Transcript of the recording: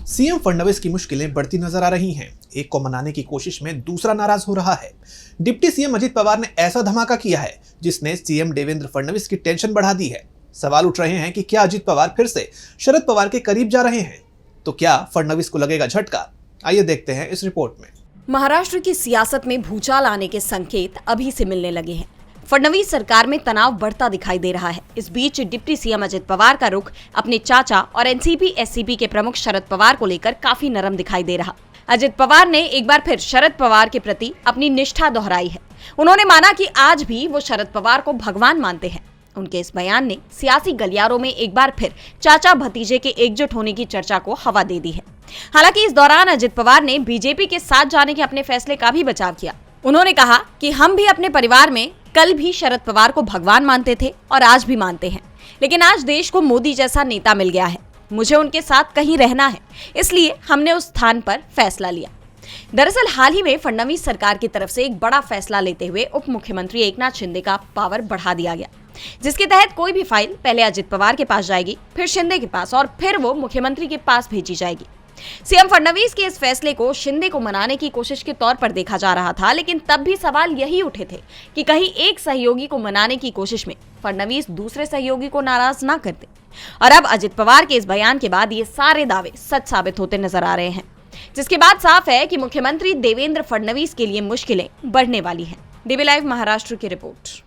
CM Fadnavis की मुश्किलें बढ़ती नजर आ रही हैं। एक को मनाने की कोशिश में दूसरा नाराज हो रहा है। डिप्टी सीएम अजित पवार ने ऐसा धमाका किया है जिसने सीएम देवेंद्र फडणवीस की टेंशन बढ़ा दी है। सवाल उठ रहे हैं कि क्या अजित पवार फिर से शरद पवार के करीब जा रहे हैं? तो क्या फडणवीस को लगेगा झटका? आइए देखते हैं इस रिपोर्ट में। महाराष्ट्र की सियासत में भूचाल आने के संकेत अभी से मिलने लगे हैं। फडणवीस सरकार में तनाव बढ़ता दिखाई दे रहा है। इस बीच डिप्टी सीएम अजित पवार का रुख अपने चाचा और एनसीपी एससीपी के प्रमुख शरद पवार को लेकर काफी नरम दिखाई दे रहा। अजित पवार ने एक बार फिर शरद पवार के प्रति अपनी निष्ठा दोहराई है। उन्होंने माना कि आज भी वो शरद पवार को भगवान मानते हैं। उनके इस बयान ने सियासी गलियारों में एक बार फिर चाचा भतीजे के एकजुट होने की चर्चा को हवा दे दी है। हालांकि इस दौरान अजित पवार ने बीजेपी के साथ जाने के अपने फैसले का भी बचाव किया। उन्होंने कहा कि हम भी अपने परिवार में कल भी शरद पवार को भगवान मानते थे और आज भी मानते हैं, लेकिन आज देश को मोदी जैसा नेता मिल गया है। मुझे उनके साथ कहीं रहना है, इसलिए हमने उस स्थान पर फैसला लिया। दरअसल हाल ही में फडणवीस सरकार की तरफ से एक बड़ा फैसला लेते हुए उप मुख्यमंत्री एकनाथ शिंदे का पावर बढ़ा दिया गया, जिसके तहत कोई भी फाइल पहले अजित पवार के पास जाएगी, फिर शिंदे के पास और फिर वो मुख्यमंत्री के पास भेजी जाएगी। सीएम फडणवीस के इस फैसले को शिंदे को मनाने की कोशिश के तौर पर देखा जा रहा था, लेकिन तब भी सवाल यही उठे थे कि कहीं एक सहयोगी को मनाने की कोशिश में फडणवीस दूसरे सहयोगी को नाराज ना कर दे। और अब अजित पवार के इस बयान के बाद ये सारे दावे सच साबित होते नजर आ रहे हैं, जिसके बाद साफ है कि मुख्यमंत्री देवेंद्र फडणवीस के लिए मुश्किलें बढ़ने वाली हैं। डीबी लाइव महाराष्ट्र की रिपोर्ट।